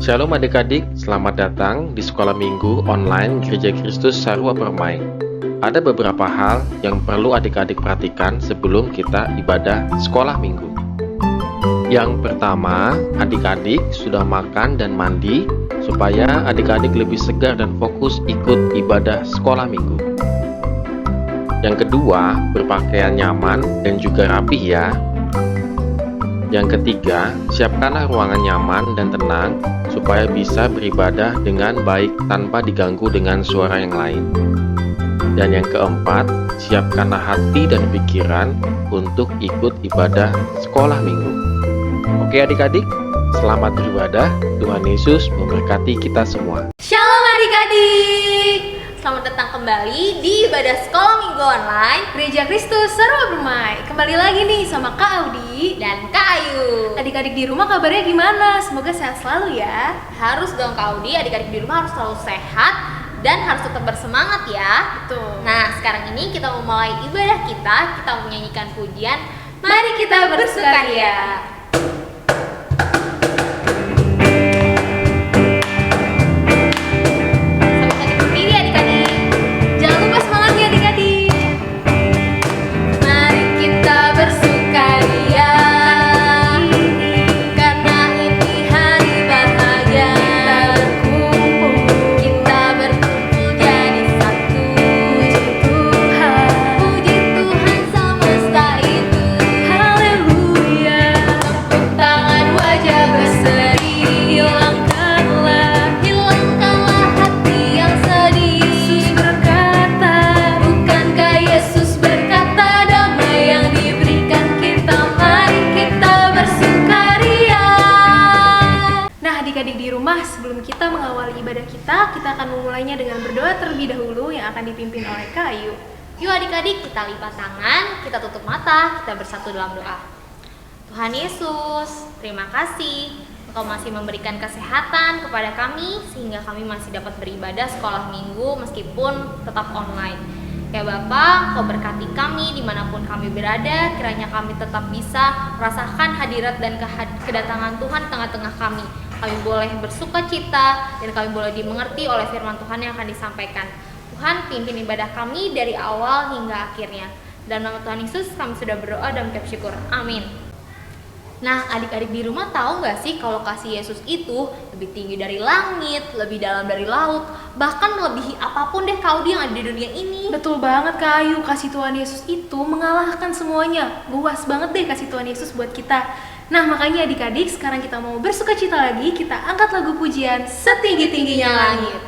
Shalom adik-adik, selamat datang di sekolah minggu online Gereja Kristus Sarwa Permai. Ada beberapa hal yang perlu adik-adik perhatikan sebelum kita ibadah sekolah minggu. Yang pertama, adik-adik sudah makan dan mandi supaya adik-adik lebih segar dan fokus ikut ibadah sekolah minggu. Yang kedua, berpakaian nyaman dan juga rapih ya. Yang ketiga, siapkanlah ruangan nyaman dan tenang supaya bisa beribadah dengan baik tanpa diganggu dengan suara yang lain. Dan yang keempat, siapkanlah hati dan pikiran untuk ikut ibadah sekolah minggu. Oke adik-adik, selamat beribadah. Tuhan Yesus memberkati kita semua. Shalom adik-adik, selamat datang kembali di ibadah sekolah minggu online Gereja Kristus Sarwa Permai. Kembali lagi nih sama Kak Audi dan Kak Ayu. Adik-adik di rumah kabarnya gimana? Semoga sehat selalu ya. Harus dong Kak Audi, adik-adik di rumah harus selalu sehat dan harus tetap bersemangat ya. Betul. Nah sekarang ini kita mau mulai ibadah kita mau menyanyikan pujian Mari kita bersukaria. Kita akan memulainya dengan berdoa terlebih dahulu yang akan dipimpin oleh Kak Ayu. Yuk adik-adik, kita lipat tangan, kita tutup mata, kita bersatu dalam doa. Tuhan Yesus, terima kasih Engkau masih memberikan kesehatan kepada kami sehingga kami masih dapat beribadah sekolah minggu meskipun tetap online. Ya Bapa, Kau berkati kami dimanapun kami berada, kiranya kami tetap bisa merasakan hadirat dan kedatangan Tuhan di tengah-tengah kami. Kami boleh bersuka cita dan kami boleh dimengerti oleh firman Tuhan yang akan disampaikan. Tuhan pimpin ibadah kami dari awal hingga akhirnya. Dalam nama Tuhan Yesus kami sudah berdoa dan mengucap syukur. Amin. Nah adik-adik di rumah tahu gak sih kalau kasih Yesus itu lebih tinggi dari langit, lebih dalam dari laut, bahkan melebihi apapun deh Kak Audi yang ada di dunia ini. Betul banget Kak Ayu, kasih Tuhan Yesus itu mengalahkan semuanya. Luas banget deh kasih Tuhan Yesus buat kita. Nah makanya adik-adik sekarang kita mau bersukacita lagi, kita angkat lagu pujian Setinggi-tingginya Langit.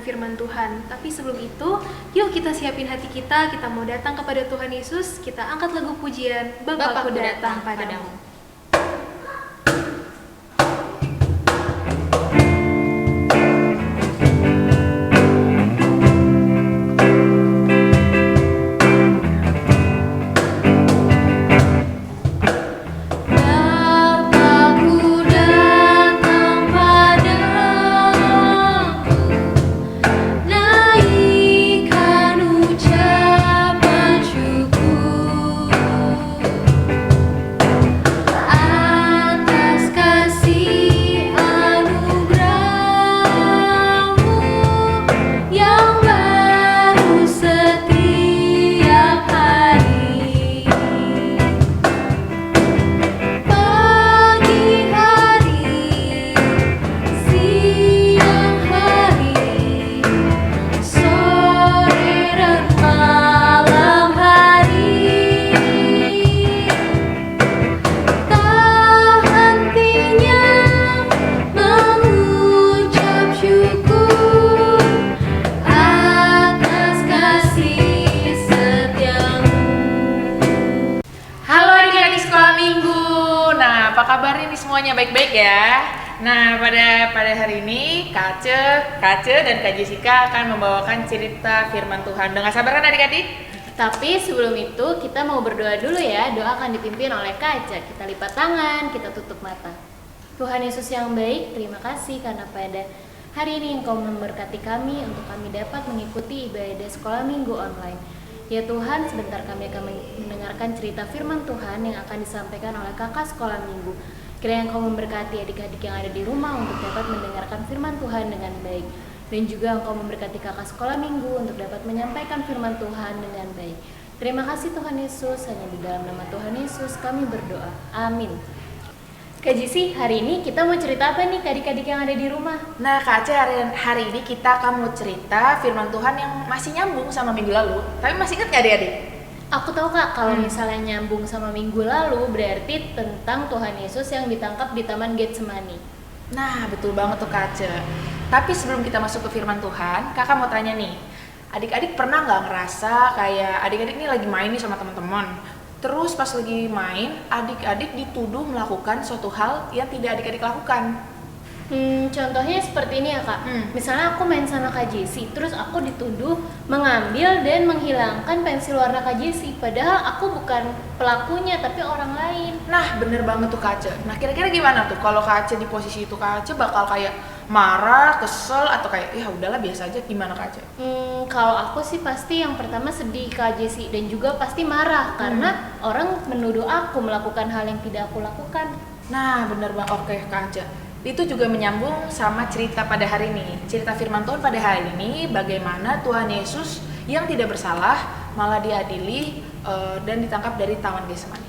Firman Tuhan. Tapi sebelum itu, yuk kita siapin hati kita mau datang kepada Tuhan Yesus, kita angkat lagu pujian Bapakku datang padamu. Ucapan syukur apa kabar ini semuanya, baik-baik ya? Nah, pada hari ini Kak Ace dan Kak Jessica akan membawakan cerita firman Tuhan. Dengan sabar kan adik-adik? Tapi sebelum itu kita mau berdoa dulu ya. Doa akan dipimpin oleh Kak Aca. Kita lipat tangan, kita tutup mata. Tuhan Yesus yang baik, terima kasih karena pada hari ini Engkau memberkati kami untuk kami dapat mengikuti ibadah sekolah minggu online. Ya Tuhan, sebentar kami akan mendengarkan cerita firman Tuhan yang akan disampaikan oleh kakak sekolah minggu. Kiranya Engkau memberkati adik-adik yang ada di rumah untuk dapat mendengarkan firman Tuhan dengan baik. Dan juga Engkau memberkati kakak sekolah minggu untuk dapat menyampaikan firman Tuhan dengan baik. Terima kasih Tuhan Yesus, hanya di dalam nama Tuhan Yesus kami berdoa. Amin. Kak Jisi, hari ini kita mau cerita apa nih ke adik-adik yang ada di rumah? Nah, Kak Ace, hari ini kita akan mau cerita firman Tuhan yang masih nyambung sama minggu lalu. Tapi masih ingat gak adik-adik? Aku tahu Kak, kalau misalnya nyambung sama minggu lalu berarti tentang Tuhan Yesus yang ditangkap di Taman Getsemani. Nah, betul banget tuh Kak Ace. Tapi sebelum kita masuk ke firman Tuhan, kakak mau tanya nih, adik-adik pernah nggak ngerasa kayak adik-adik ini lagi main nih sama teman-teman, terus pas lagi main, adik-adik dituduh melakukan suatu hal yang tidak adik-adik lakukan? Contohnya seperti ini ya Kak. Misalnya aku main sama Kak Jessi, terus aku dituduh mengambil dan menghilangkan pensil warna Kak Jessi, padahal aku bukan pelakunya tapi orang lain. Nah, bener banget tuh Kak Ace. Nah, kira-kira gimana tuh kalau Kak Ace di posisi itu? Kak Ace bakal kayak marah, kesel, atau kayak ya udahlah biasa aja? Gimana Kak Ace? Kalau aku sih pasti yang pertama sedih Kak Jessi, dan juga pasti marah karena orang menuduh aku melakukan hal yang tidak aku lakukan. Nah, bener banget. Oke Kak Ace, itu juga menyambung sama cerita pada hari ini. Cerita firman Tuhan pada hari ini bagaimana Tuhan Yesus yang tidak bersalah malah diadili dan ditangkap dari Taman Getsemani.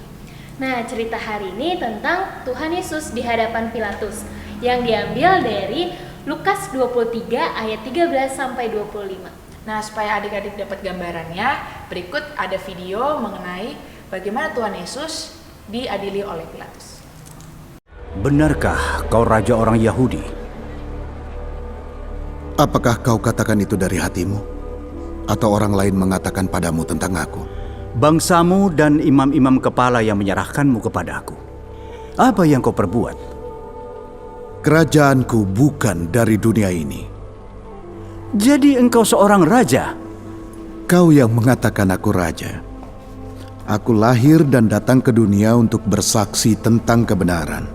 Nah, cerita hari ini tentang Tuhan Yesus di hadapan Pilatus yang diambil dari Lukas 23 ayat 13 sampai 25. Nah, supaya adik-adik dapat gambarannya, berikut ada video mengenai bagaimana Tuhan Yesus diadili oleh Pilatus. Benarkah kau raja orang Yahudi? Apakah kau katakan itu dari hatimu? Atau orang lain mengatakan padamu tentang aku? Bangsamu dan imam-imam kepala yang menyerahkanmu kepada aku. Apa yang kau perbuat? Kerajaanku bukan dari dunia ini. Jadi engkau seorang raja? Kau yang mengatakan aku raja. Aku lahir dan datang ke dunia untuk bersaksi tentang kebenaran.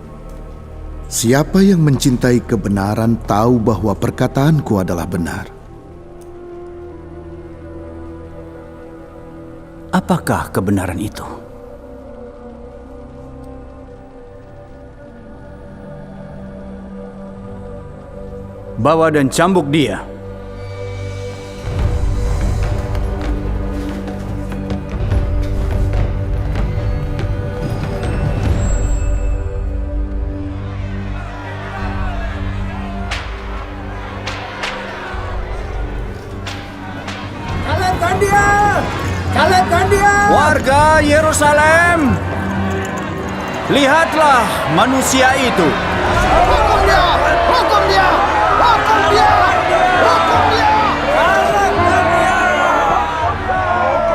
Siapa yang mencintai kebenaran tahu bahwa perkataanku adalah benar. Apakah kebenaran itu? Bawa dan cambuk dia. Warga Yerusalem, lihatlah manusia itu. Hukum dia! Hukum dia! Hukum dia! Hukum dia!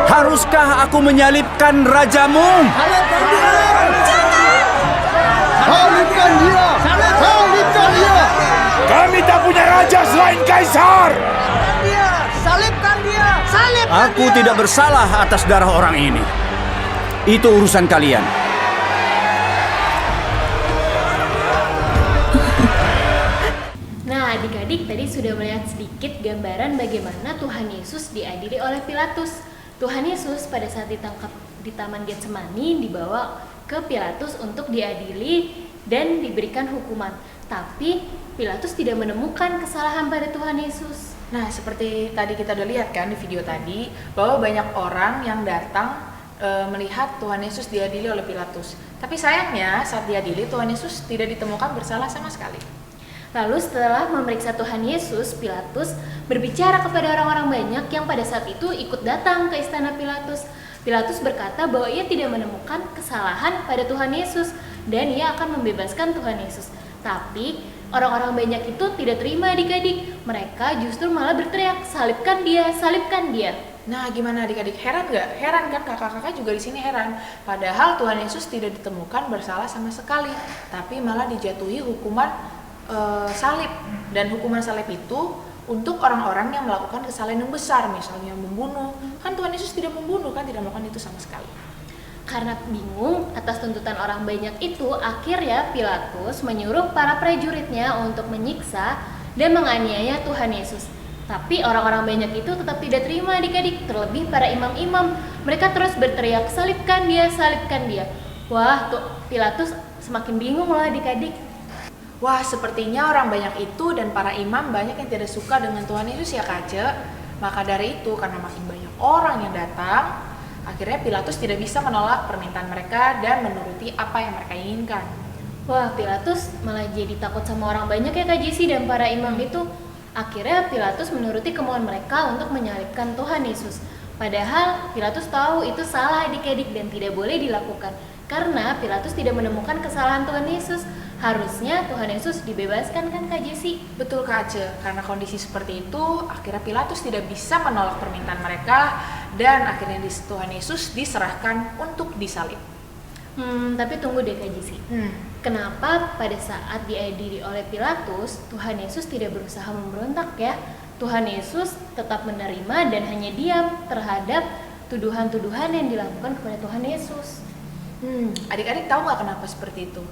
Haruskah aku menyalibkan rajamu? Salibkan dia! Salibkan dia! Salibkan dia! Kami tak punya raja selain Kaisar. Salibkan dia! Salibkan Aku tidak bersalah atas darah orang ini. Itu urusan kalian. Nah, adik-adik tadi sudah melihat sedikit gambaran bagaimana Tuhan Yesus diadili oleh Pilatus. Tuhan Yesus pada saat ditangkap di Taman Getsemani dibawa ke Pilatus untuk diadili dan diberikan hukuman. Tapi Pilatus tidak menemukan kesalahan pada Tuhan Yesus. Nah, seperti tadi kita udah lihat kan di video tadi, bahwa banyak orang yang datang melihat Tuhan Yesus diadili oleh Pilatus. Tapi sayangnya saat diadili Tuhan Yesus tidak ditemukan bersalah sama sekali. Lalu setelah memeriksa Tuhan Yesus, Pilatus berbicara kepada orang-orang banyak yang pada saat itu ikut datang ke istana Pilatus. Pilatus berkata bahwa ia tidak menemukan kesalahan pada Tuhan Yesus dan ia akan membebaskan Tuhan Yesus. Tapi orang-orang banyak itu tidak terima adik-adik. Mereka justru malah berteriak, salibkan dia, salibkan dia. Nah, gimana adik-adik? Heran nggak? Heran kan, kakak-kakak juga di sini heran. Padahal Tuhan Yesus tidak ditemukan bersalah sama sekali, tapi malah dijatuhi hukuman salib. Dan hukuman salib itu untuk orang-orang yang melakukan kesalahan yang besar, misalnya membunuh. Kan Tuhan Yesus tidak membunuh, kan, tidak melakukan itu sama sekali. Karena bingung atas tuntutan orang banyak itu, akhirnya Pilatus menyuruh para prajuritnya untuk menyiksa dan menganiaya Tuhan Yesus. Tapi orang-orang banyak itu tetap tidak terima adik-adik, terlebih para imam-imam. Mereka terus berteriak, salibkan dia, salibkan dia. Wah, tuh Pilatus semakin bingung loh adik-adik. Wah, sepertinya orang banyak itu dan para imam banyak yang tidak suka dengan Tuhan Yesus ya Kak Ce. Maka dari itu, karena makin banyak orang yang datang, akhirnya Pilatus tidak bisa menolak permintaan mereka dan menuruti apa yang mereka inginkan. Wah, Pilatus malah jadi takut sama orang banyak ya Kak Jesi dan para imam itu. Akhirnya Pilatus menuruti kemauan mereka untuk menyalibkan Tuhan Yesus. Padahal Pilatus tahu itu salah adik-adik dan tidak boleh dilakukan. Karena Pilatus tidak menemukan kesalahan Tuhan Yesus. Harusnya Tuhan Yesus dibebaskan kan Kak Jesi? Betul Kak Ce, karena kondisi seperti itu, akhirnya Pilatus tidak bisa menolak permintaan mereka dan akhirnya Tuhan Yesus diserahkan untuk disalib. Tapi tunggu deh Kak Jesi. Kenapa pada saat diadili oleh Pilatus, Tuhan Yesus tidak berusaha memberontak ya? Tuhan Yesus tetap menerima dan hanya diam terhadap tuduhan-tuduhan yang dilakukan kepada Tuhan Yesus. Adik-adik tahu nggak kenapa seperti itu?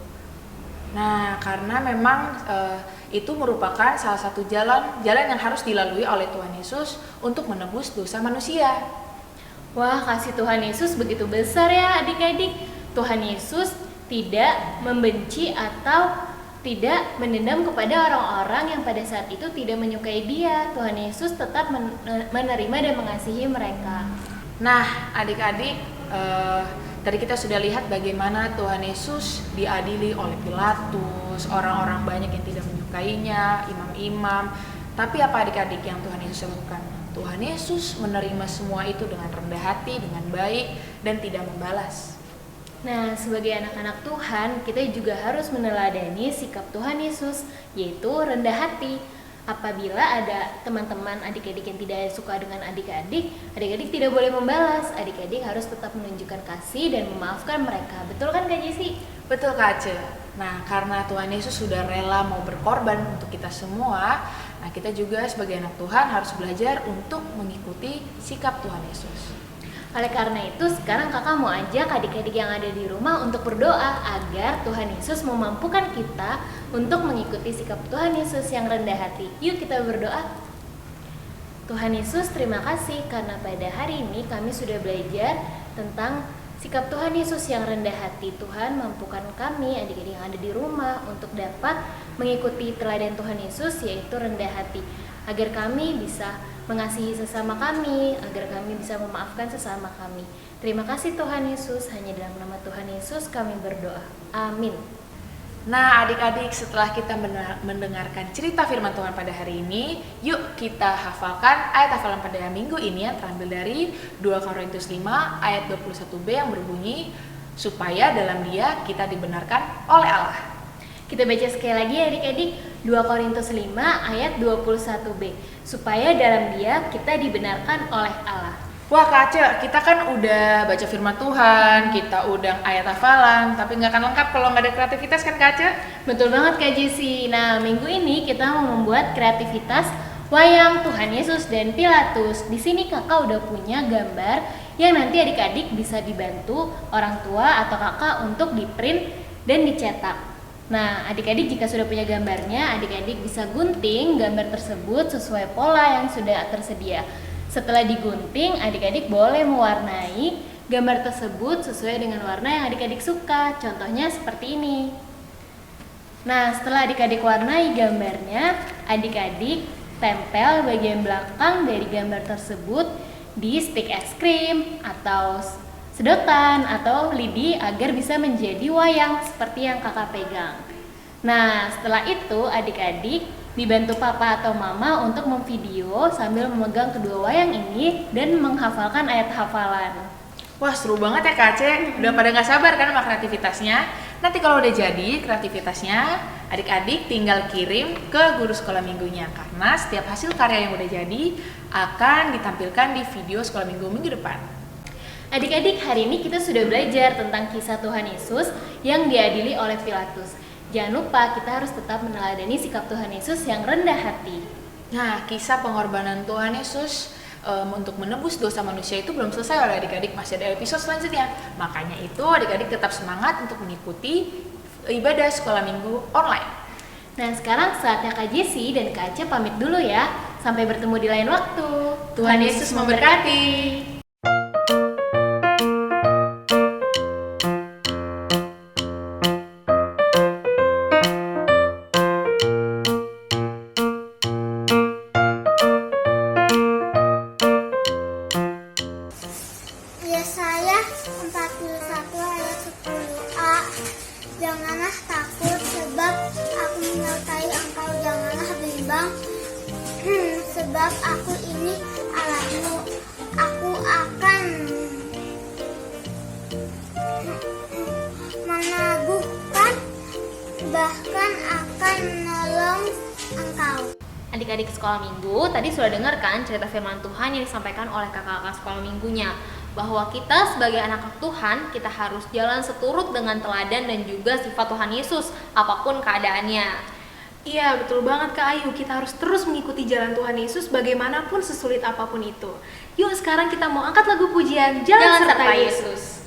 Nah, karena memang itu merupakan salah satu jalan yang harus dilalui oleh Tuhan Yesus untuk menebus dosa manusia. Wah, kasih Tuhan Yesus begitu besar ya adik-adik. Tuhan Yesus tidak membenci atau tidak mendendam kepada orang-orang yang pada saat itu tidak menyukai dia. Tuhan Yesus tetap menerima dan mengasihi mereka. Nah, adik-adik, tadi kita sudah lihat bagaimana Tuhan Yesus diadili oleh Pilatus, orang-orang banyak yang tidak menyukainya, imam-imam. Tapi apa adik-adik yang Tuhan Yesus lakukan? Tuhan Yesus menerima semua itu dengan rendah hati, dengan baik, dan tidak membalas. Nah, sebagai anak-anak Tuhan, kita juga harus meneladani sikap Tuhan Yesus, yaitu rendah hati. Apabila ada teman-teman adik-adik yang tidak suka dengan adik-adik tidak boleh membalas. Adik-adik harus tetap menunjukkan kasih dan memaafkan mereka. Betul kan Kak Jesi? Betul Kak Ce. Nah, karena Tuhan Yesus sudah rela mau berkorban untuk kita semua, nah kita juga sebagai anak Tuhan harus belajar untuk mengikuti sikap Tuhan Yesus. Oleh karena itu, sekarang kakak mau ajak adik-adik yang ada di rumah untuk berdoa agar Tuhan Yesus memampukan kita untuk mengikuti sikap Tuhan Yesus yang rendah hati. Yuk kita berdoa. Tuhan Yesus, terima kasih karena pada hari ini kami sudah belajar tentang sikap Tuhan Yesus yang rendah hati. Tuhan, mampukan kami adik-adik yang ada di rumah untuk dapat mengikuti teladan Tuhan Yesus, yaitu rendah hati, agar kami bisa mengasihi sesama kami, agar kami bisa memaafkan sesama kami. Terima kasih Tuhan Yesus, hanya dalam nama Tuhan Yesus kami berdoa. Amin. Nah adik-adik, setelah kita mendengarkan cerita firman Tuhan pada hari ini, yuk kita hafalkan ayat hafalan pada minggu ini yang terambil dari 2 Korintus 5 ayat 21b yang berbunyi, supaya dalam dia kita dibenarkan oleh Allah. Kita baca sekali lagi ya adik-adik, 2 Korintus 5 ayat 21b, supaya dalam dia kita dibenarkan oleh Allah. Wah Kak Ce, kita kan udah baca firman Tuhan, kita udah ayat hafalan, tapi nggak akan lengkap kalau nggak ada kreativitas kan Kak Ce? Betul banget Kak Jesi. Nah, minggu ini kita mau membuat kreativitas wayang Tuhan Yesus dan Pilatus. Di sini kakak udah punya gambar yang nanti adik-adik bisa dibantu orang tua atau kakak untuk di-print dan dicetak. Nah, adik-adik jika sudah punya gambarnya, adik-adik bisa gunting gambar tersebut sesuai pola yang sudah tersedia. Setelah digunting, adik-adik boleh mewarnai gambar tersebut sesuai dengan warna yang adik-adik suka. Contohnya seperti ini. Nah, setelah adik-adik warnai gambarnya, adik-adik tempel bagian belakang dari gambar tersebut di stik es krim atau sedotan atau lidi agar bisa menjadi wayang seperti yang kakak pegang. Nah, setelah itu adik-adik dibantu papa atau mama untuk memvideo sambil memegang kedua wayang ini dan menghafalkan ayat hafalan. Wah seru banget ya Kak Ce, udah pada gak sabar kan sama kreativitasnya. Nanti kalau udah jadi kreativitasnya, adik-adik tinggal kirim ke guru sekolah minggunya. Karena setiap hasil karya yang udah jadi akan ditampilkan di video sekolah minggu depan. Adik-adik, hari ini kita sudah belajar tentang kisah Tuhan Yesus yang diadili oleh Pilatus. Jangan lupa kita harus tetap meneladani sikap Tuhan Yesus yang rendah hati. Nah, kisah pengorbanan Tuhan Yesus untuk menebus dosa manusia itu belum selesai oleh adik-adik, masih ada episode selanjutnya. Makanya itu adik-adik tetap semangat untuk mengikuti ibadah sekolah minggu online. Nah, sekarang saatnya Kak Jessi dan Kak Aca pamit dulu ya. Sampai bertemu di lain waktu. Tuhan Yesus memberkati. Yesaya 41 ayat 10a. Janganlah takut sebab aku menyertai engkau, janganlah bimbang sebab aku ini Allahmu. Aku akan meneguhkan, bahkan akan menolong engkau. Adik-adik sekolah minggu, tadi sudah dengar kan cerita firman Tuhan yang disampaikan oleh kakak-kakak sekolah minggunya, bahwa kita sebagai anak Tuhan, kita harus jalan seturut dengan teladan dan juga sifat Tuhan Yesus, apapun keadaannya. Iya, betul banget Kak Ayu. Kita harus terus mengikuti jalan Tuhan Yesus bagaimanapun sesulit apapun itu. Yuk sekarang kita mau angkat lagu pujian Jalan Serta Yesus.